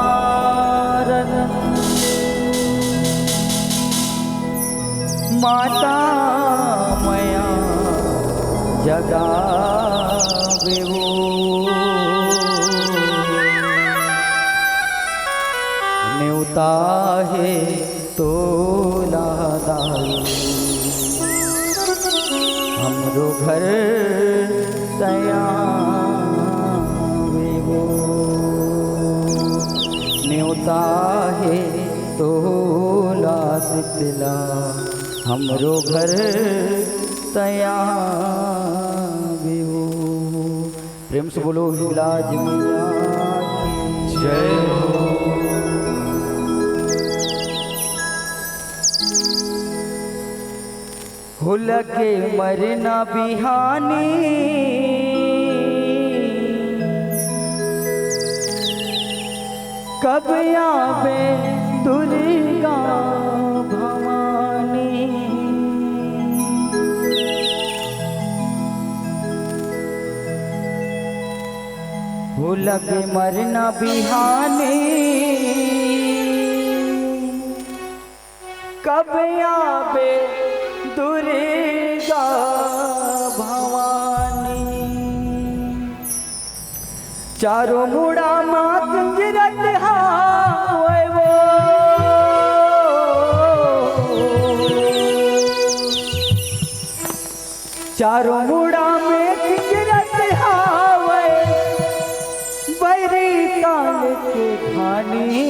जगतारण माता मया जगावेवो नेवता है तोलादाई हमरो घर तयावेवो नेवता है तोला शीतला हमरो घर तयावेवो। प्रेम से बोलो हिलाज मैया की जय हो। लगे मरना बिहानी कब आवे दुर्गा भवानी लगे मरना बिहानी कब आवे दुर्गा भवानी चारों मुड़ा माँ कुंजरत हावे वो चारों मुड़ा में कुंजरत हावे बैरी काल के खानी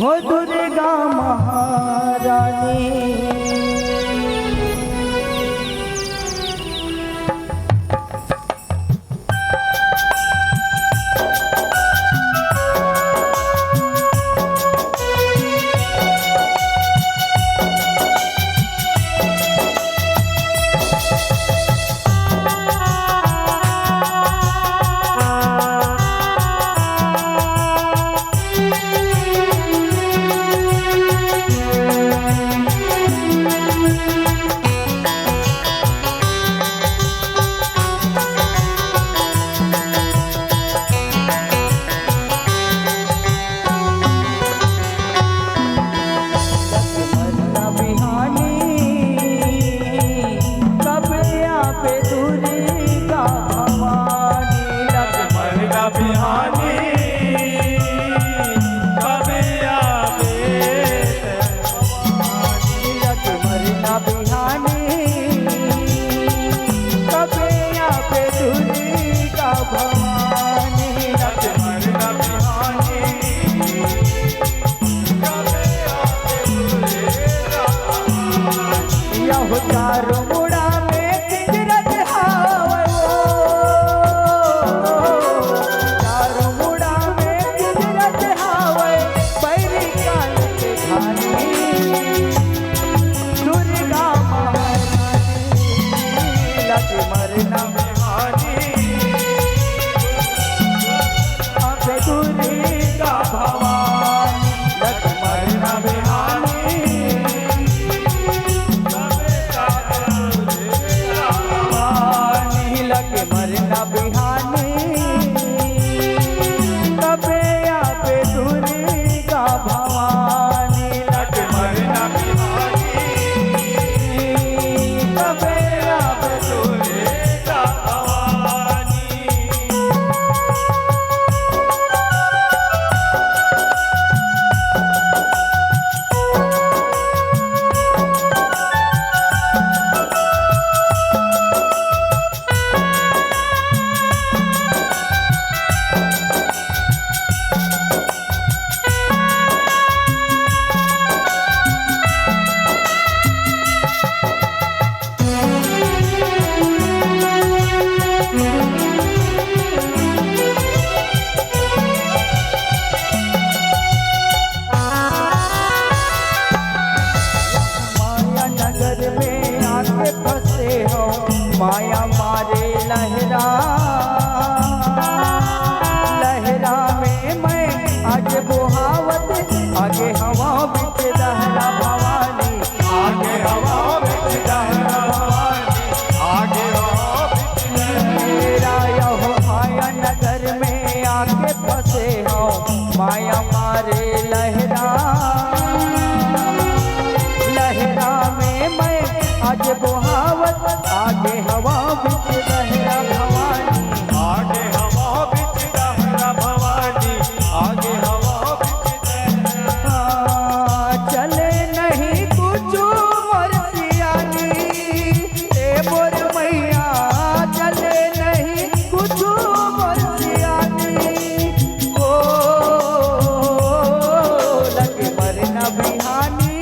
हो दुर्गा महारानी माया मारे लहरा लहरा में मैं आगे बुहावत आगे हवा बिच दहरा भवानी आगे हवा बिच दहरा भवानी आगे हवा बिच दहरा मारे लहरा, लहरा में मैं आज बुहावत आगे हवा बिच लहरा भवानी, आगे हवा बिच लहरा भवानी, आगे हवा बिच लहरा। चले नहीं कुछ मोर सियानी ए मोर मैया, चले नहीं कुछ मोर सियानी, ओ लगे मरना बिहानी,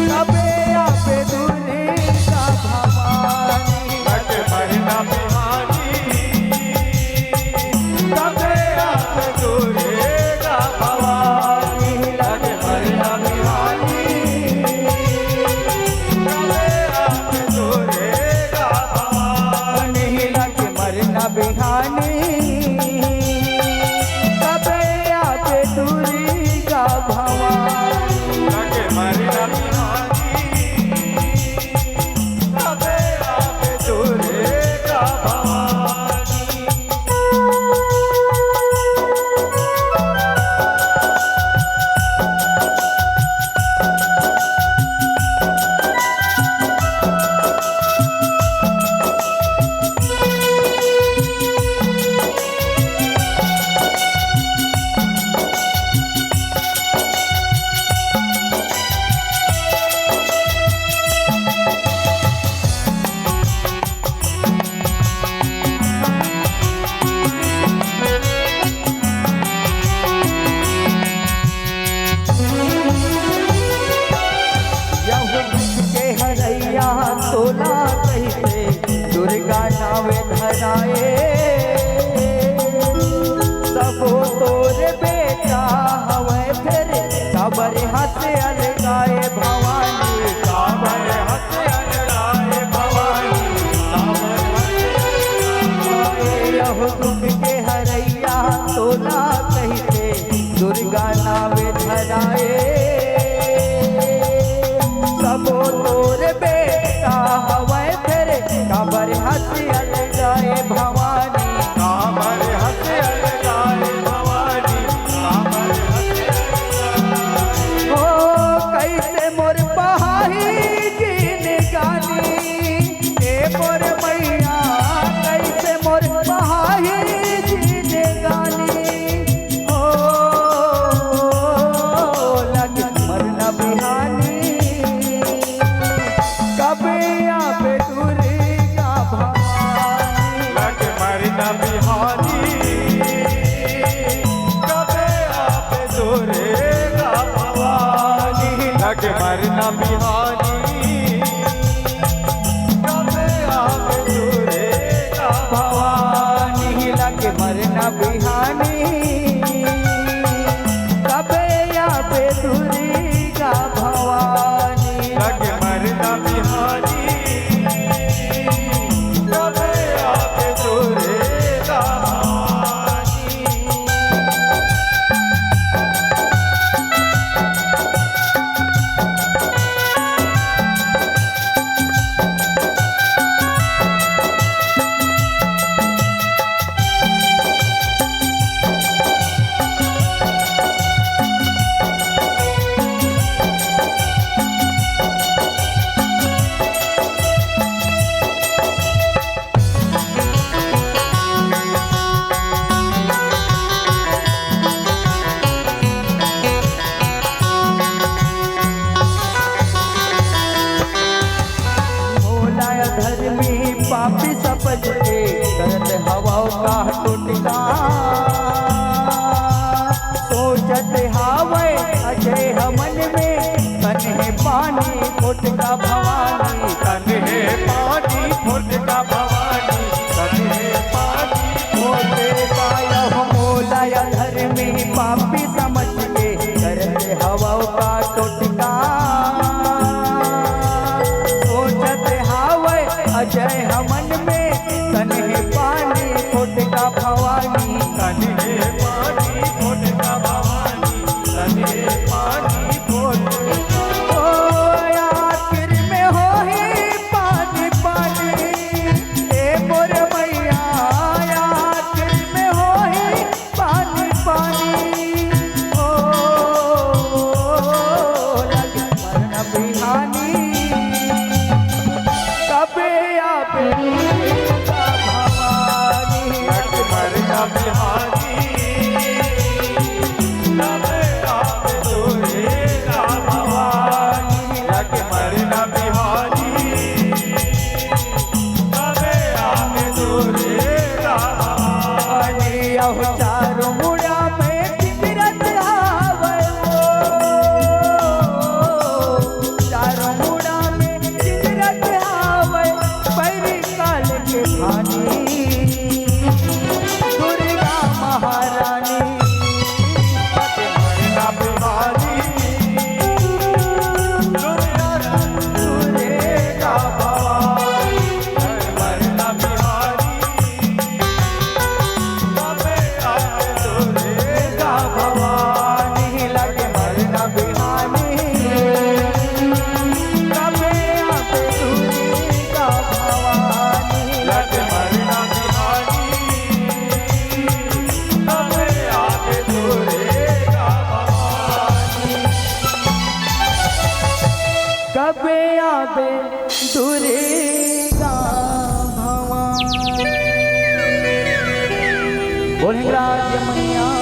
कबे आपे दुर्गा भवानी, लगे मरना बिहानी, कबे आप दुर्गा भवानी, लगे मरना बिहानी, कबे आप दुर्गा भवानी, लगे मरना बिहानी, कबे आपे दुर्गा भवानी। लगे मरना बिहानी, कबे आप दुर्गा भवानी। के हरैया तोला कहते दुर्गा नावे धराए, सबो तोरे बेटा हवे फिर कबर हाथ अलगाए भवानी, काबर हथ अलगाए भवानी, काबर हथ अलगाए। यह दुख के हरैया तोला कहते दुर्गा नावे धराए, सबो तोरे बेटा हवे फिर कबर हाथ अलगाए भवानी, काबर हथ अलगाए भवानी, काबर हथ अलगाए। ओ कैसे मोर बहाई गिन गानी ए मोर मैया, कैसे मोर बहाई गिन गानी, ओ लगे मरना बिहानी, कबे आवे दुर्गा भवानी, लगे मरना बिहानी, कबे आप दुर्गा भवानी, लगे मरना बिहानी, कबे आप दुर्गा भवानी, लगे मरना बिहानी, कबे आवे दुर्गा भवानी, लगे मरना बिहानी, कबे आप दुर्गा भवानी। धर्मी पापी सपज के करत हवाओं का टुटका, सोचत हावे अजय हमन में कन्हे पानी फुटका भवानी, कन्हे पानी फुटका भवानी, कन्हे पानी मोटे काया मोलाया धर्मी पापी समझ के करत हवाओं का टुटका, सोचत हावे अजय हमन में कन्हे पानी फुटका भवानी, कन्हे पानी फुटका भवानी, कन्हे पानी फुटका। ओ आखिर में हो ही पानी पानी ए मोर मैया, आखिर में हो ही पानी पानी, जबे आवे दुर्गा भवानी। बोल हिंगराज मैया